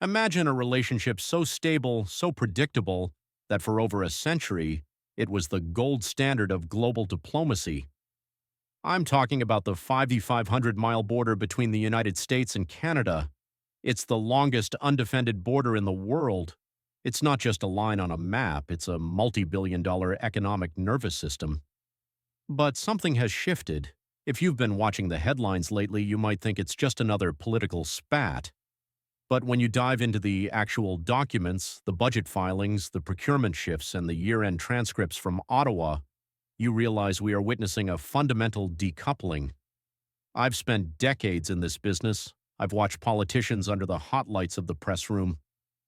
Imagine a relationship so stable, so predictable, that for over a century, it was the gold standard of global diplomacy. I'm talking about the 5,500-mile border between the United States and Canada. It's the longest undefended border in the world. It's not just a line on a map, it's a multi-billion-dollar economic nervous system. But something has shifted. If you've been watching the headlines lately, you might think it's just another political spat. But when you dive into the actual documents, the budget filings, the procurement shifts, and the year-end transcripts from Ottawa, you realize we are witnessing a fundamental decoupling. I've spent decades in this business. I've watched politicians under the hot lights of the press room.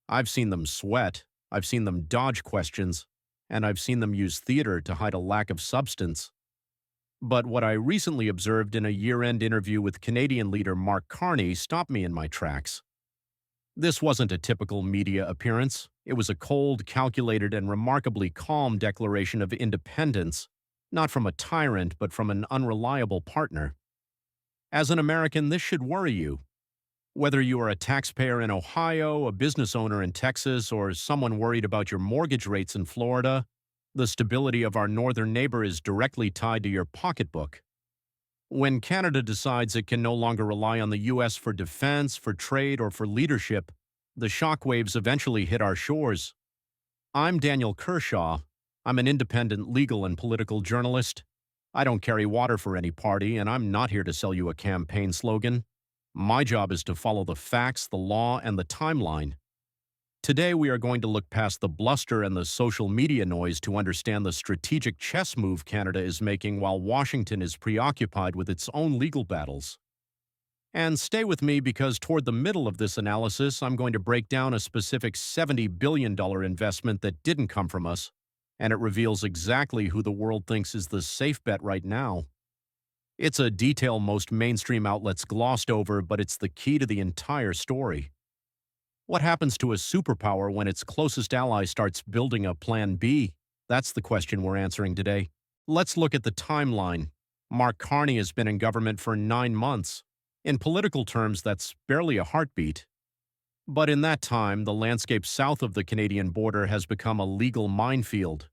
I've seen them sweat. I've seen them dodge questions. And I've seen them use theater to hide a lack of substance. But what I recently observed in a year-end interview with Canadian leader Mark Carney stopped me in my tracks. This wasn't a typical media appearance. It was a cold, calculated, and remarkably calm declaration of independence, not from a tyrant, but from an unreliable partner. As an American, this should worry you. Whether you are a taxpayer in Ohio, a business owner in Texas, or someone worried about your mortgage rates in Florida, the stability of our northern neighbor is directly tied to your pocketbook. When Canada decides it can no longer rely on the U.S. for defense, for trade, or for leadership, the shockwaves eventually hit our shores. I'm Daniel Kershaw. I'm an independent legal and political journalist. I don't carry water for any party, and I'm not here to sell you a campaign slogan. My job is to follow the facts, the law, and the timeline. Today, we are going to look past the bluster and the social media noise to understand the strategic chess move Canada is making while Washington is preoccupied with its own legal battles. And stay with me because toward the middle of this analysis, I'm going to break down a specific $70 billion investment that didn't come from us, and it reveals exactly who the world thinks is the safe bet right now. It's a detail most mainstream outlets glossed over, but it's the key to the entire story. What happens to a superpower when its closest ally starts building a Plan B? That's the question we're answering today. Let's look at the timeline. Mark Carney has been in government for 9 months. In political terms, that's barely a heartbeat. But in that time, the landscape south of the Canadian border has become a legal minefield.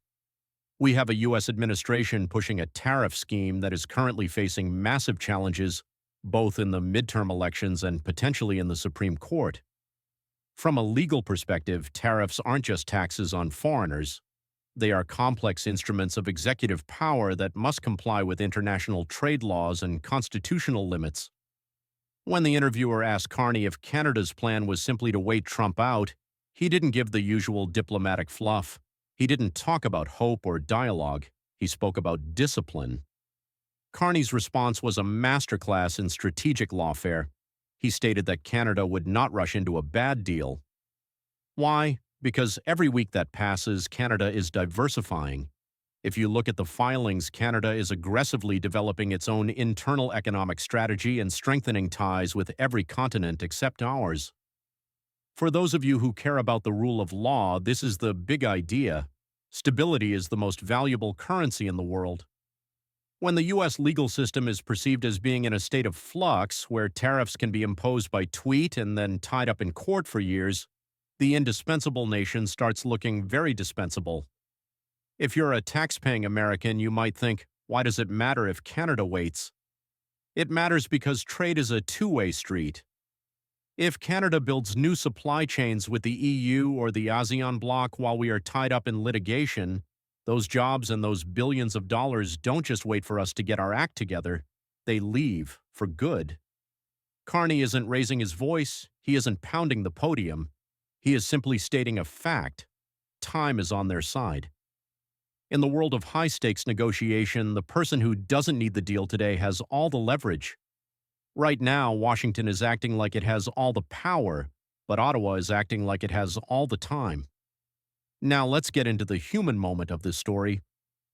We have a U.S. administration pushing a tariff scheme that is currently facing massive challenges, both in the midterm elections and potentially in the Supreme Court. From a legal perspective, tariffs aren't just taxes on foreigners. They are complex instruments of executive power that must comply with international trade laws and constitutional limits. When the interviewer asked Carney if Canada's plan was simply to wait Trump out, he didn't give the usual diplomatic fluff. He didn't talk about hope or dialogue. He spoke about discipline. Carney's response was a masterclass in strategic lawfare. He stated that Canada would not rush into a bad deal. Why? Because every week that passes, Canada is diversifying. If you look at the filings, Canada is aggressively developing its own internal economic strategy and strengthening ties with every continent except ours. For those of you who care about the rule of law, this is the big idea. Stability is the most valuable currency in the world. When the U.S. legal system is perceived as being in a state of flux, where tariffs can be imposed by tweet and then tied up in court for years, the indispensable nation starts looking very dispensable. If you're a tax-paying American, you might think, why does it matter if Canada waits? It matters because trade is a two-way street. If Canada builds new supply chains with the EU or the ASEAN bloc while we are tied up in litigation, those jobs and those billions of dollars don't just wait for us to get our act together. They leave for good. Carney isn't raising his voice. He isn't pounding the podium. He is simply stating a fact. Time is on their side. In the world of high-stakes negotiation, the person who doesn't need the deal today has all the leverage. Right now, Washington is acting like it has all the power, but Ottawa is acting like it has all the time. Now let's get into the human moment of this story.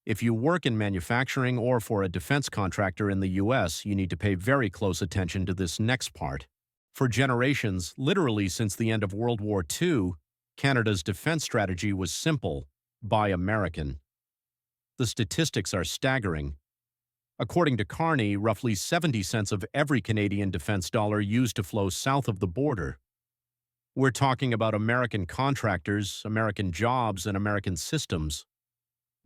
If you work in manufacturing or for a defense contractor in the U.S., you need to pay very close attention to this next part. For generations, literally since the end of World War II, Canada's defense strategy was simple: buy American. The statistics are staggering. According to Carney, roughly 70 cents of every Canadian defense dollar used to flow south of the border. We're talking about American contractors, American jobs, and American systems.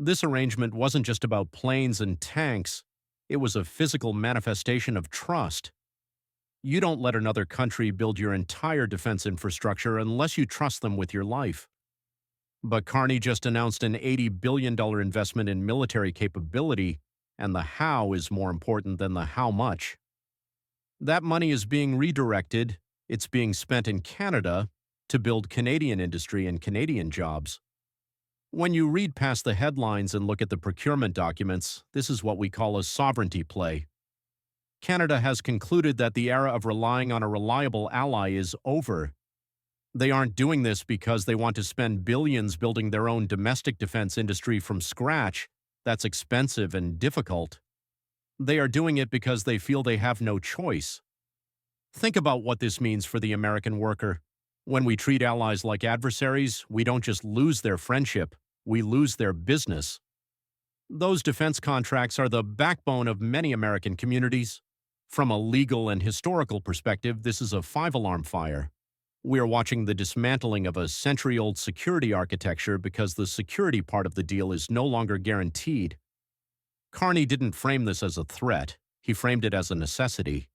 This arrangement wasn't just about planes and tanks, it was a physical manifestation of trust. You don't let another country build your entire defense infrastructure unless you trust them with your life. But Carney just announced an $80 billion investment in military capability, and the how is more important than the how much. That money is being redirected, it's being spent in Canada to build Canadian industry and Canadian jobs. When you read past the headlines and look at the procurement documents, this is what we call a sovereignty play. Canada has concluded that the era of relying on a reliable ally is over. They aren't doing this because they want to spend billions building their own domestic defense industry from scratch. That's expensive and difficult. They are doing it because they feel they have no choice. Think about what this means for the American worker. When we treat allies like adversaries, we don't just lose their friendship, we lose their business. Those defense contracts are the backbone of many American communities. From a legal and historical perspective, this is a five-alarm fire. We are watching the dismantling of a century-old security architecture because the security part of the deal is no longer guaranteed. Carney didn't frame this as a threat, he framed it as a necessity.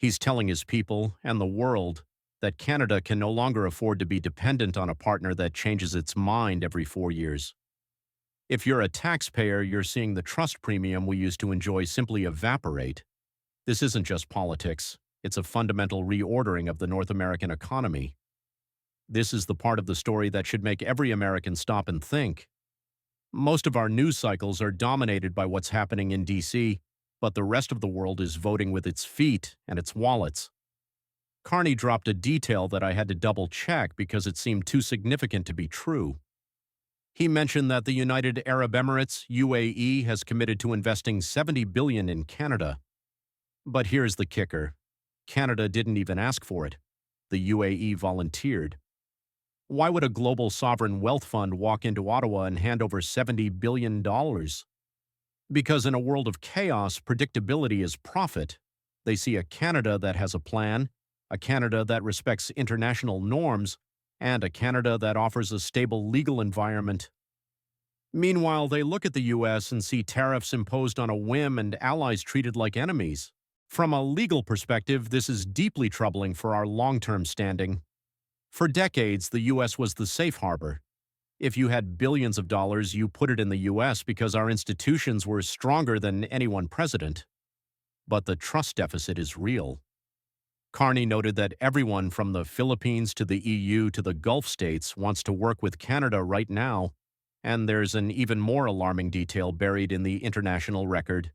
He's telling his people and the world that Canada can no longer afford to be dependent on a partner that changes its mind every 4 years. If you're a taxpayer, you're seeing the trust premium we used to enjoy simply evaporate. This isn't just politics, it's a fundamental reordering of the North American economy. This is the part of the story that should make every American stop and think. Most of our news cycles are dominated by what's happening in D.C., but the rest of the world is voting with its feet and its wallets. Carney dropped a detail that I had to double-check because it seemed too significant to be true. He mentioned that the United Arab Emirates, UAE, has committed to investing $70 billion in Canada. But here's the kicker. Canada didn't even ask for it. The UAE volunteered. Why would a global sovereign wealth fund walk into Ottawa and hand over $70 billion? Because in a world of chaos, predictability is profit. They see a Canada that has a plan, a Canada that respects international norms, and a Canada that offers a stable legal environment. Meanwhile, they look at the U.S. and see tariffs imposed on a whim and allies treated like enemies. From a legal perspective, this is deeply troubling for our long-term standing. For decades, the U.S. was the safe harbor. If you had billions of dollars, you put it in the U.S. because our institutions were stronger than any one president. But the trust deficit is real. Carney noted that everyone from the Philippines to the EU to the Gulf states wants to work with Canada right now, and there's an even more alarming detail buried in the international record.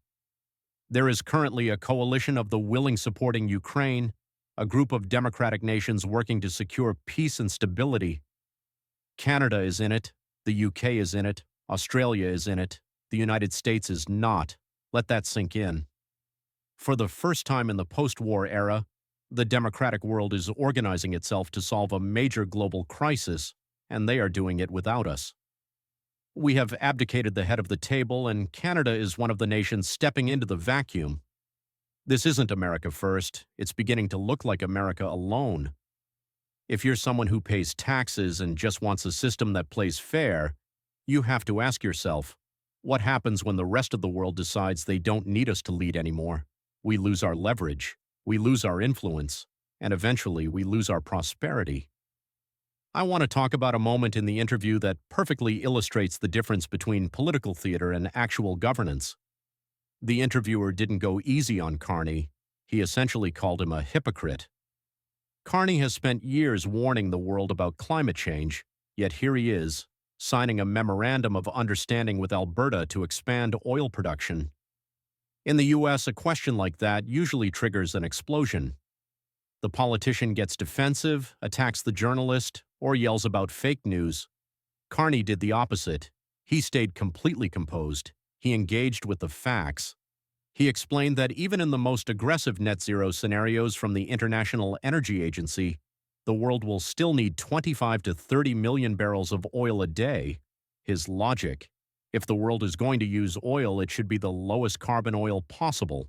There is currently a coalition of the willing supporting Ukraine, a group of democratic nations working to secure peace and stability. Canada is in it, the UK is in it, Australia is in it, the United States is not. Let that sink in. For the first time in the post-war era, the democratic world is organizing itself to solve a major global crisis, and they are doing it without us. We have abdicated the head of the table, and Canada is one of the nations stepping into the vacuum. This isn't America first, it's beginning to look like America alone. If you're someone who pays taxes and just wants a system that plays fair, you have to ask yourself, what happens when the rest of the world decides they don't need us to lead anymore? We lose our leverage, we lose our influence, and eventually we lose our prosperity. I want to talk about a moment in the interview that perfectly illustrates the difference between political theater and actual governance. The interviewer didn't go easy on Carney. He essentially called him a hypocrite. Carney has spent years warning the world about climate change, yet here he is, signing a memorandum of understanding with Alberta to expand oil production. In the U.S., a question like that usually triggers an explosion. The politician gets defensive, attacks the journalist, or yells about fake news. Carney did the opposite. He stayed completely composed. He engaged with the facts. He explained that even in the most aggressive net zero scenarios from the International Energy Agency, the world will still need 25 to 30 million barrels of oil a day. His logic: if the world is going to use oil, it should be the lowest carbon oil possible.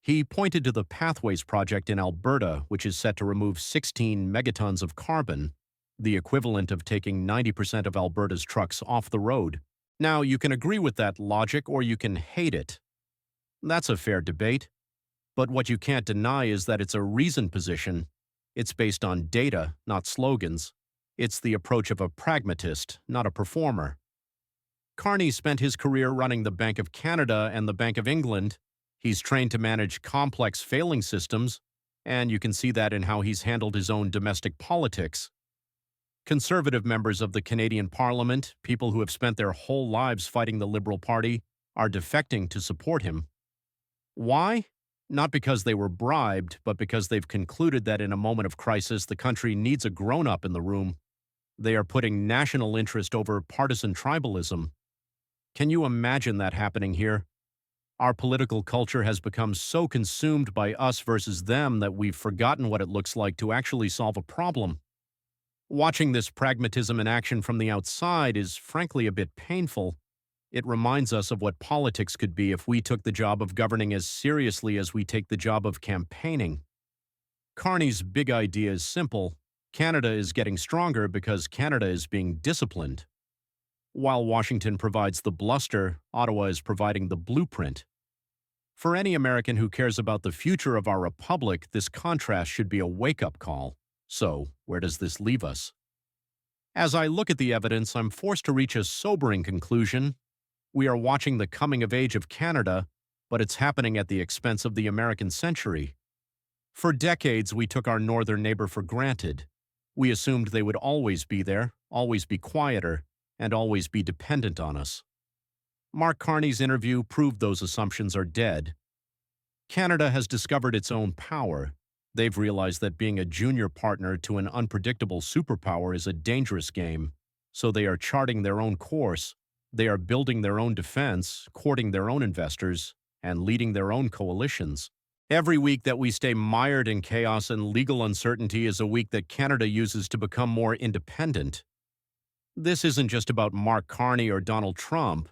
He pointed to the Pathways project in Alberta, which is set to remove 16 megatons of carbon, the equivalent of taking 90% of Alberta's trucks off the road. Now, you can agree with that logic or you can hate it. That's a fair debate. But what you can't deny is that it's a reasoned position. It's based on data, not slogans. It's the approach of a pragmatist, not a performer. Carney spent his career running the Bank of Canada and the Bank of England. He's trained to manage complex failing systems, and you can see that in how he's handled his own domestic politics. Conservative members of the Canadian Parliament, people who have spent their whole lives fighting the Liberal Party, are defecting to support him. Why? Not because they were bribed, but because they've concluded that in a moment of crisis, the country needs a grown-up in the room. They are putting national interest over partisan tribalism. Can you imagine that happening here? Our political culture has become so consumed by us versus them that we've forgotten what it looks like to actually solve a problem. Watching this pragmatism in action from the outside is frankly a bit painful. It reminds us of what politics could be if we took the job of governing as seriously as we take the job of campaigning. Carney's big idea is simple. Canada is getting stronger because Canada is being disciplined. While Washington provides the bluster, Ottawa is providing the blueprint. For any American who cares about the future of our republic, this contrast should be a wake-up call. So, where does this leave us? As I look at the evidence, I'm forced to reach a sobering conclusion. We are watching the coming of age of Canada, but it's happening at the expense of the American century. For decades, we took our northern neighbor for granted. We assumed they would always be there, always be quieter, and always be dependent on us. Mark Carney's interview proved those assumptions are dead. Canada has discovered its own power. They've realized that being a junior partner to an unpredictable superpower is a dangerous game, so they are charting their own course. They are building their own defense, courting their own investors, and leading their own coalitions. Every week that we stay mired in chaos and legal uncertainty is a week that Canada uses to become more independent. This isn't just about Mark Carney or Donald Trump.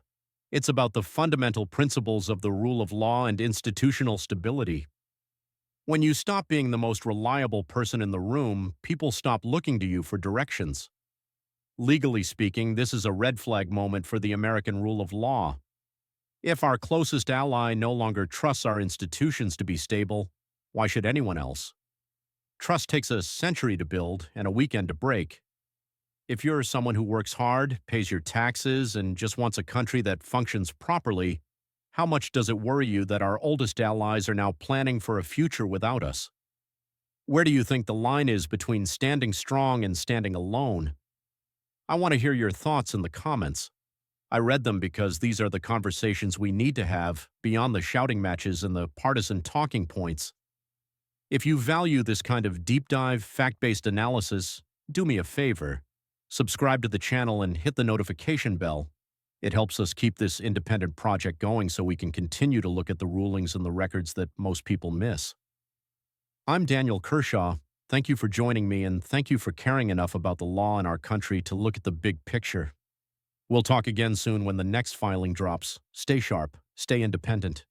It's about the fundamental principles of the rule of law and institutional stability. When you stop being the most reliable person in the room, people stop looking to you for directions. Legally speaking, this is a red flag moment for the American rule of law. If our closest ally no longer trusts our institutions to be stable, why should anyone else? Trust takes a century to build and a weekend to break. If you're someone who works hard, pays your taxes, and just wants a country that functions properly, how much does it worry you that our oldest allies are now planning for a future without us? Where do you think the line is between standing strong and standing alone? I want to hear your thoughts in the comments. I read them because these are the conversations we need to have beyond the shouting matches and the partisan talking points. If you value this kind of deep dive, fact-based analysis, do me a favor. Subscribe to the channel and hit the notification bell. It helps us keep this independent project going so we can continue to look at the rulings and the records that most people miss. I'm Daniel Kershaw. Thank you for joining me, and thank you for caring enough about the law in our country to look at the big picture. We'll talk again soon when the next filing drops. Stay sharp, stay independent.